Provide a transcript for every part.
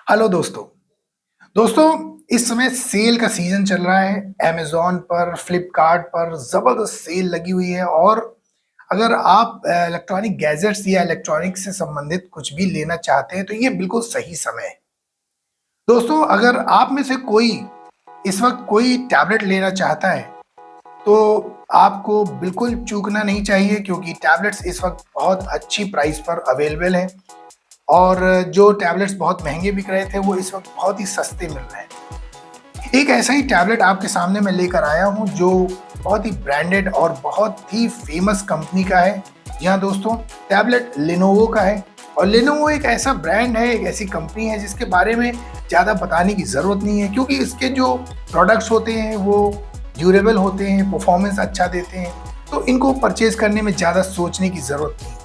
Hello दोस्तों। दोस्तों, इस समय सेल का सीजन चल रहा है। अमेज़न पर, फ्लिपकार्ट पर ज़बरदस्त सेल लगी हुई है और अगर आप इलेक्ट्रॉनिक गैजेट्स या इलेक्ट्रॉनिक्स से संबंधित कुछ भी लेना चाहते हैं, तो ये बिल्कुल सही समय है। दोस्तों, अगर आप में से कोई इस वक़्त कोई टैबलेट लेना चाहता है, तो आपको बिल्कुल चूकना नहीं चाहिए क्योंकि टैबलेट्स इस वक़्त बहुत अच्छी प्राइस पर अवेलेबल हैं और जो टैबलेट्स बहुत महँगे बिक रहे थे, वो इस वक़्त बहुत ही सस्ते मिल रहे हैं। एक ऐसा ही टैबलेट आपके सामने मैं लेकर आया हूँ जो बहुत ही ब्रांडेड और बहुत ही फेमस कंपनी का है। जी हाँ दोस्तों, टैबलेट लेनोवो का है और लेनोवो एक ऐसा ब्रांड है, एक ऐसी कंपनी है जिसके बारे में ज़्यादा बताने की ज़रूरत नहीं है क्योंकि इसके जो प्रोडक्ट्स होते हैं वो ड्यूरेबल होते हैं, परफॉर्मेंस अच्छा देते हैं, तो इनको परचेज़ करने में ज़्यादा सोचने की ज़रूरत नहीं है।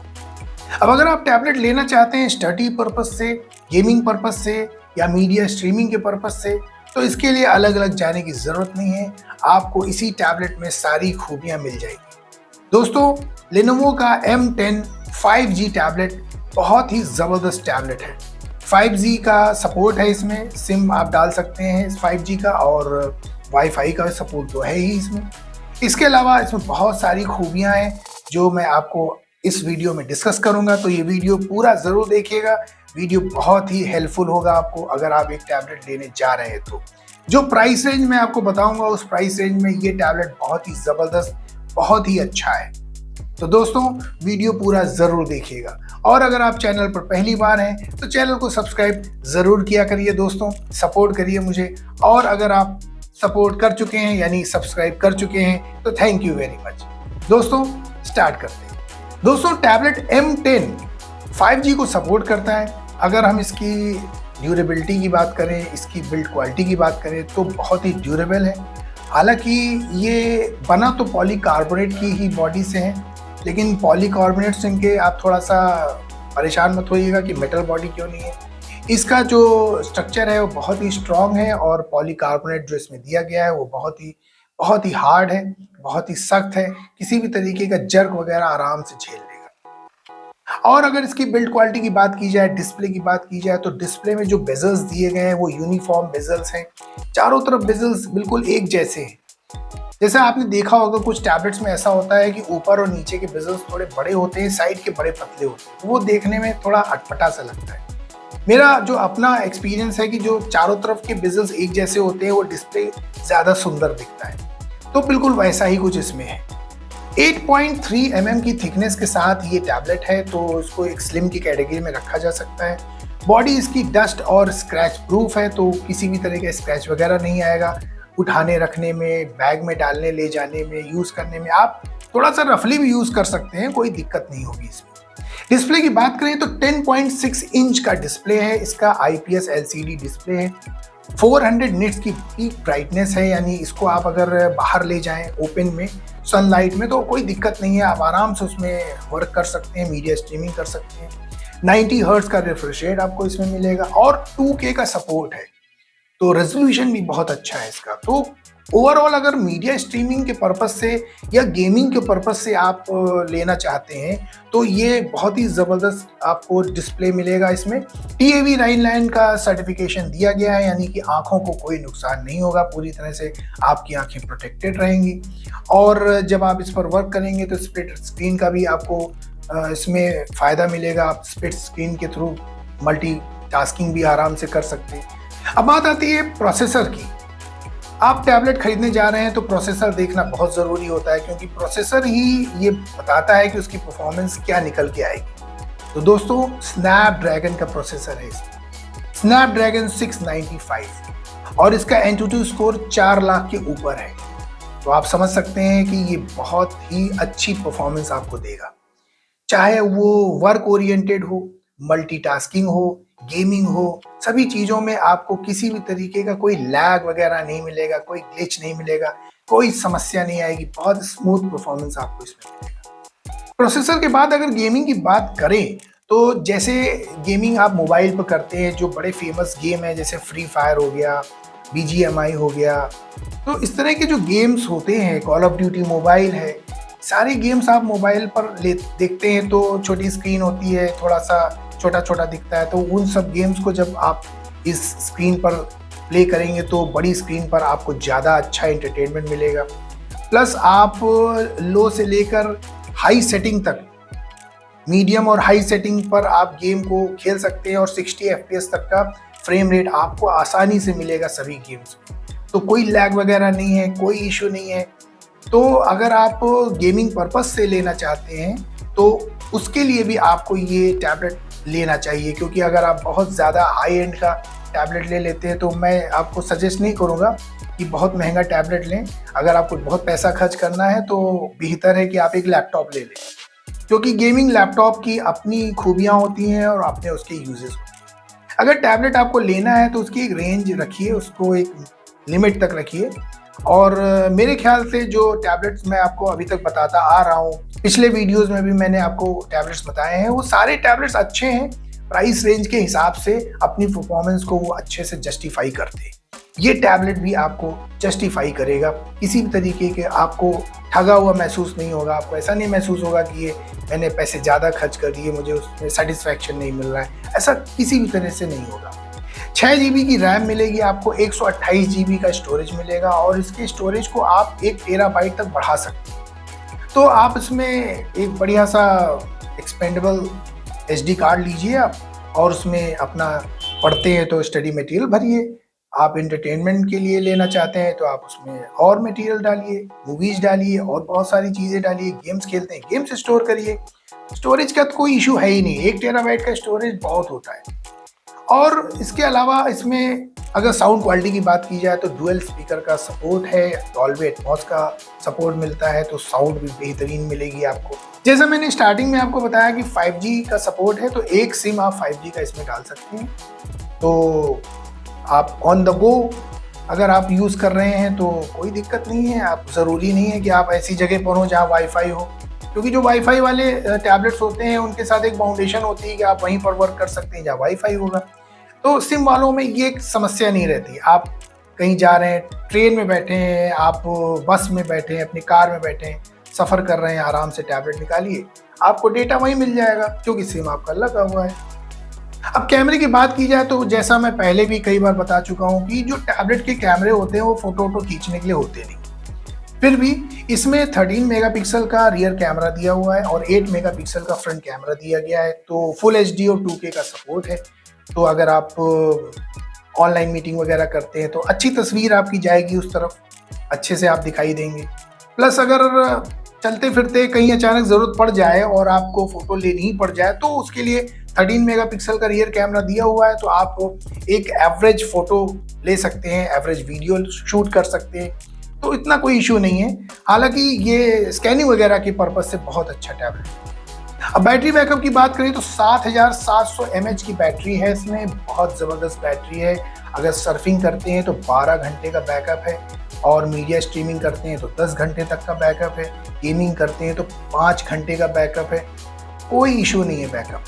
अब अगर आप टैबलेट लेना चाहते हैं स्टडी पर्पस से, गेमिंग पर्पस से या मीडिया स्ट्रीमिंग के पर्पस से, तो इसके लिए अलग-अलग जाने की ज़रूरत नहीं है। आपको इसी टैबलेट में सारी खूबियाँ मिल जाएगी। दोस्तों, लेनोवो का M10 5G टैबलेट बहुत ही ज़बरदस्त टैबलेट है। 5G का सपोर्ट है इसमें, सिम आप डाल सकते हैं 5G का और वाईफाई का सपोर्ट तो है ही इसमें। इसके अलावा इसमें बहुत सारी खूबियाँ हैं जो मैं आपको इस वीडियो में डिस्कस करूंगा, तो ये वीडियो पूरा ज़रूर देखिएगा। वीडियो बहुत ही हेल्पफुल होगा आपको अगर आप एक टैबलेट लेने जा रहे हैं तो। जो प्राइस रेंज मैं आपको बताऊंगा उस प्राइस रेंज में ये टैबलेट बहुत ही ज़बरदस्त, बहुत ही अच्छा है। तो दोस्तों, वीडियो पूरा ज़रूर देखिएगा और अगर आप चैनल पर पहली बार हैं तो चैनल को सब्सक्राइब ज़रूर किया करिए दोस्तों, सपोर्ट करिए मुझे। और अगर आप सपोर्ट कर चुके हैं यानी सब्सक्राइब कर चुके हैं तो थैंक यू वेरी मच। दोस्तों, स्टार्ट करते हैं। दोस्तों, टैबलेट M10 5G को सपोर्ट करता है। अगर हम इसकी ड्यूरेबिलिटी की बात करें, इसकी बिल्ड क्वालिटी की बात करें तो बहुत ही ड्यूरेबल है। हालांकि ये बना तो पॉलीकार्बोनेट की ही बॉडी से है, लेकिन पॉलीकार्बोनेट सुन के आप थोड़ा सा परेशान मत होइएगा कि मेटल बॉडी क्यों नहीं है। इसका जो स्ट्रक्चर है वो बहुत ही स्ट्रॉन्ग है और पॉलीकार्बोनेट जो इसमें दिया गया है वो बहुत ही हार्ड है, बहुत ही सख्त है। किसी भी तरीके का जर्क वगैरह आराम से झेल लेगा। और अगर इसकी बिल्ड क्वालिटी की बात की जाए, डिस्प्ले की बात की जाए, तो डिस्प्ले में जो बेजल्स दिए गए हैं वो यूनिफॉर्म बेजल्स हैं। चारों तरफ बेजल्स बिल्कुल एक जैसे हैं। जैसा आपने देखा होगा कुछ टैबलेट्स में ऐसा होता है कि ऊपर और नीचे के बेजल्स थोड़े बड़े होते हैं, साइड के बड़े पतले होते हैं, तो वो देखने में थोड़ा अटपटा सा लगता है। मेरा जो अपना एक्सपीरियंस है कि जो चारों तरफ के बेजल्स एक जैसे होते हैं वो डिस्प्ले ज़्यादा सुंदर दिखता है, तो बिल्कुल वैसा ही कुछ इसमें है। 8.3 mm की थिकनेस के साथ ये टैबलेट है, तो इसको एक स्लिम की कैटेगरी में रखा जा सकता है। बॉडी इसकी डस्ट और स्क्रैच प्रूफ है, तो किसी भी तरह का स्क्रैच वगैरह नहीं आएगा। उठाने रखने में, बैग में डालने ले जाने में, यूज़ करने में आप थोड़ा सा रफली भी यूज़ कर सकते हैं, कोई दिक्कत नहीं होगी इसमें। डिस्प्ले की बात करें तो 10.6 इंच का डिस्प्ले है, इसका IPS LCD डिस्प्ले है। 400 निट्स की पीक ब्राइटनेस है, यानी इसको आप अगर बाहर ले जाएं ओपन में, सनलाइट में, तो कोई दिक्कत नहीं है, आप आराम से उसमें वर्क कर सकते हैं, मीडिया स्ट्रीमिंग कर सकते हैं। 90 हर्ट्ज का रिफ्रेश रेट आपको इसमें मिलेगा और 2K का सपोर्ट है, तो रेजोल्यूशन भी बहुत अच्छा है इसका। तो ओवरऑल अगर मीडिया स्ट्रीमिंग के पर्पस से या गेमिंग के पर्पस से आप लेना चाहते हैं तो ये बहुत ही ज़बरदस्त आपको डिस्प्ले मिलेगा। इसमें TAV Rhineland का सर्टिफिकेशन दिया गया है, यानी कि आँखों को कोई नुकसान नहीं होगा, पूरी तरह से आपकी आँखें प्रोटेक्टेड रहेंगी। और जब आप इस पर वर्क करेंगे तो स्प्लिट स्क्रीन का भी आपको इसमें फ़ायदा मिलेगा। आप स्प्लिट स्क्रीन के थ्रू मल्टीटास्किंग भी आराम से कर सकते हैं। अब बात आती है प्रोसेसर की। आप टैबलेट खरीदने जा रहे हैं तो प्रोसेसर देखना बहुत ज़रूरी होता है क्योंकि प्रोसेसर ही ये बताता है कि उसकी परफॉर्मेंस क्या निकल के आएगी। तो दोस्तों, स्नैपड्रैगन का प्रोसेसर है इसमें, स्नैपड्रैगन 695, और इसका एंटूटू स्कोर 4 लाख के ऊपर है। तो आप समझ सकते हैं कि ये बहुत ही अच्छी परफॉर्मेंस आपको देगा, चाहे वो वर्क ओरिएंटेड हो, मल्टीटास्किंग हो, गेमिंग हो, सभी चीज़ों में आपको किसी भी तरीके का कोई लैग वगैरह नहीं मिलेगा, कोई ग्लिच नहीं मिलेगा, कोई समस्या नहीं आएगी, बहुत स्मूथ परफॉर्मेंस आपको इसमें मिलेगा। प्रोसेसर के बाद अगर गेमिंग की बात करें तो जैसे गेमिंग आप मोबाइल पर करते हैं, जो बड़े फेमस गेम है जैसे फ्री फायर हो गया, BGMI हो गया, तो इस तरह के जो गेम्स होते हैं, कॉल ऑफ ड्यूटी मोबाइल है, सारे गेम्स आप मोबाइल पर देखते हैं तो छोटी स्क्रीन होती है, थोड़ा सा छोटा छोटा दिखता है, तो उन सब गेम्स को जब आप इस स्क्रीन पर प्ले करेंगे तो बड़ी स्क्रीन पर आपको ज़्यादा अच्छा एंटरटेनमेंट मिलेगा। प्लस आप लो से लेकर हाई सेटिंग तक, मीडियम और हाई सेटिंग पर आप गेम को खेल सकते हैं और 60 FPS तक का फ्रेम रेट आपको आसानी से मिलेगा सभी गेम्स में। तो कोई लैग वगैरह नहीं है, कोई इशू नहीं है। तो अगर आप गेमिंग पर्पस से लेना चाहते हैं तो उसके लिए भी आपको ये टैबलेट लेना चाहिए, क्योंकि अगर आप बहुत ज़्यादा हाई एंड का टैबलेट ले लेते हैं तो मैं आपको सजेस्ट नहीं करूँगा कि बहुत महंगा टैबलेट लें। अगर आपको बहुत पैसा खर्च करना है तो बेहतर है कि आप एक लैपटॉप ले लें, क्योंकि गेमिंग लैपटॉप की अपनी खूबियाँ होती हैं और अपने उसके यूजेस। अगर टैबलेट आपको लेना है तो उसकी एक रेंज रखिए, उसको एक लिमिट तक रखिए। और मेरे ख्याल से जो टैबलेट्स मैं आपको अभी तक बताता आ रहा हूँ, पिछले वीडियोस में भी मैंने आपको टैबलेट्स बताए हैं, वो सारे टैबलेट्स अच्छे हैं। प्राइस रेंज के हिसाब से अपनी परफॉर्मेंस को वो अच्छे से जस्टिफाई करते हैं। ये टैबलेट भी आपको जस्टिफाई करेगा, किसी भी तरीके के आपको ठगा हुआ महसूस नहीं होगा। आपको ऐसा नहीं महसूस होगा कि ये मैंने पैसे ज़्यादा खर्च कर दिए, मुझे उसमें सेटिस्फैक्शन नहीं मिल रहा है, ऐसा किसी भी तरह से नहीं होगा। 6 GB की रैम मिलेगी आपको, 128 GB का स्टोरेज मिलेगा और इसके स्टोरेज को आप 1 टेराबाइट तक बढ़ा सकते हैं। तो आप इसमें एक बढ़िया सा एक्सपेंडेबल SD कार्ड लीजिए आप, और उसमें अपना पढ़ते हैं तो स्टडी मटेरियल भरिए। आप एंटरटेनमेंट के लिए लेना चाहते हैं तो आप उसमें और मटेरियल डालिए, मूवीज़ डालिए और बहुत सारी चीज़ें डालिए। गेम्स खेलते हैं, गेम्स स्टोर करिए। स्टोरेज का तो कोई इशू है ही नहीं, 1 टेराबाइट का स्टोरेज बहुत होता है। और इसके अलावा इसमें अगर साउंड क्वालिटी की बात की जाए तो डुअल स्पीकर का सपोर्ट है, डॉल्बी एटमॉस का सपोर्ट मिलता है, तो साउंड भी बेहतरीन मिलेगी आपको। जैसा मैंने स्टार्टिंग में आपको बताया कि 5G का सपोर्ट है, तो एक सिम आप 5G का इसमें डाल सकते हैं। तो आप ऑन द गो अगर आप यूज़ कर रहे हैं तो कोई दिक्कत नहीं है। आप ज़रूरी नहीं है कि आप ऐसी जगह पर हो जहाँ वाईफाई हो, क्योंकि जो वाईफाई वाले टैबलेट्स होते हैं उनके साथ एक बाउंडेशन होती है कि आप वहीं पर वर्क कर सकते हैं जहाँ वाईफाई होगा। तो सिम वालों में ये एक समस्या नहीं रहती। आप कहीं जा रहे हैं, ट्रेन में बैठे हैं, आप बस में बैठे हैं, अपनी कार में बैठे हैं, सफ़र कर रहे हैं, आराम से टैबलेट निकालिए, आपको डेटा वहीं मिल जाएगा क्योंकि सिम आपका लगा हुआ है। अब कैमरे की बात की जाए तो जैसा मैं पहले भी कई बार बता चुका हूँ कि जो टैबलेट के कैमरे होते हैं वो फोटो खींचने के लिए होते नहीं। फिर भी इसमें 13 मेगापिक्सल का रियर कैमरा दिया हुआ है और 8 मेगापिक्सल का फ्रंट कैमरा दिया गया है। तो फुल HD और 2K का सपोर्ट है। तो अगर आप ऑनलाइन मीटिंग वगैरह करते हैं तो अच्छी तस्वीर आपकी जाएगी, उस तरफ अच्छे से आप दिखाई देंगे। प्लस अगर चलते फिरते कहीं अचानक ज़रूरत पड़ जाए और आपको फ़ोटो लेनी ही पड़ जाए तो उसके लिए 13 मेगापिक्सल का रियर कैमरा दिया हुआ है, तो आप एक एवरेज फ़ोटो ले सकते हैं, एवरेज वीडियो शूट कर सकते हैं। तो इतना कोई इशू नहीं है। हालांकि ये स्कैनिंग वगैरह के पर्पज़ से बहुत अच्छा टैबलेट है। अब बैटरी बैकअप की बात करें तो 7700 mAh की बैटरी है इसमें, बहुत ज़बरदस्त बैटरी है। अगर सर्फिंग करते हैं तो 12 घंटे का बैकअप है और मीडिया स्ट्रीमिंग करते हैं तो 10 घंटे तक का बैकअप है, गेमिंग करते हैं तो 5 घंटे का बैकअप है, कोई इशू नहीं है बैकअप।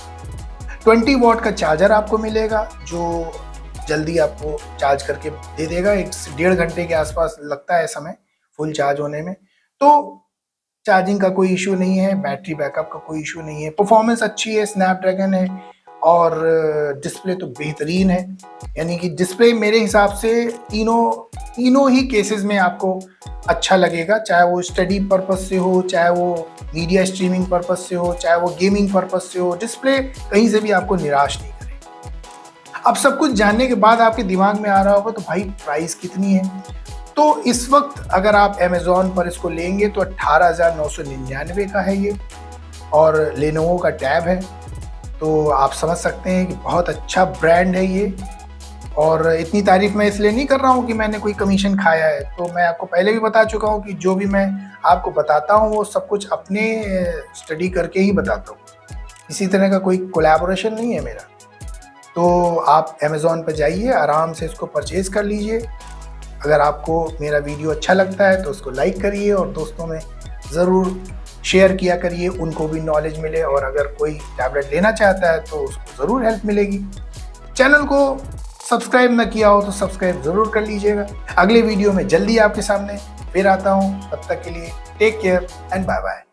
20 वॉट का चार्जर आपको मिलेगा जो जल्दी आपको चार्ज करके दे देगा, 1.5 घंटे के आसपास लगता है समय फुल चार्ज होने में। तो चार्जिंग का कोई इशू नहीं है, बैटरी बैकअप का कोई इशू नहीं है, परफॉर्मेंस अच्छी है, स्नैपड्रैगन है और डिस्प्ले तो बेहतरीन है। यानी कि डिस्प्ले मेरे हिसाब से तीनों ही केसेस में आपको अच्छा लगेगा, चाहे वो स्टडी पर्पस से हो, चाहे वो मीडिया स्ट्रीमिंग पर्पस से हो, चाहे वो गेमिंग पर्पस से हो। डिस्प्ले कहीं से भी आपको निराश नहीं करेगा। अब सब कुछ जानने के बाद आपके दिमाग में आ रहा होगा तो भाई प्राइस कितनी है। तो इस वक्त अगर आप अमेज़ॉन पर इसको लेंगे तो 18,999 का है ये, और लेनोवो का टैब है। तो आप समझ सकते हैं कि बहुत अच्छा ब्रांड है ये। और इतनी तारीफ मैं इसलिए नहीं कर रहा हूँ कि मैंने कोई कमीशन खाया है, तो मैं आपको पहले भी बता चुका हूँ कि जो भी मैं आपको बताता हूँ वो सब कुछ अपने स्टडी करके ही बताता हूँ, इसी तरह का कोई कोलैबोरेशन नहीं है मेरा। तो आप अमेज़ॉन पर जाइए, आराम से इसको परचेज़ कर लीजिए। अगर आपको मेरा वीडियो अच्छा लगता है तो उसको लाइक करिए और दोस्तों में ज़रूर शेयर किया करिए, उनको भी नॉलेज मिले। और अगर कोई टैबलेट लेना चाहता है तो उसको ज़रूर हेल्प मिलेगी। चैनल को सब्सक्राइब न किया हो तो सब्सक्राइब ज़रूर कर लीजिएगा। अगले वीडियो में जल्दी आपके सामने फिर आता हूँ, तब तक के लिए take care and bye bye.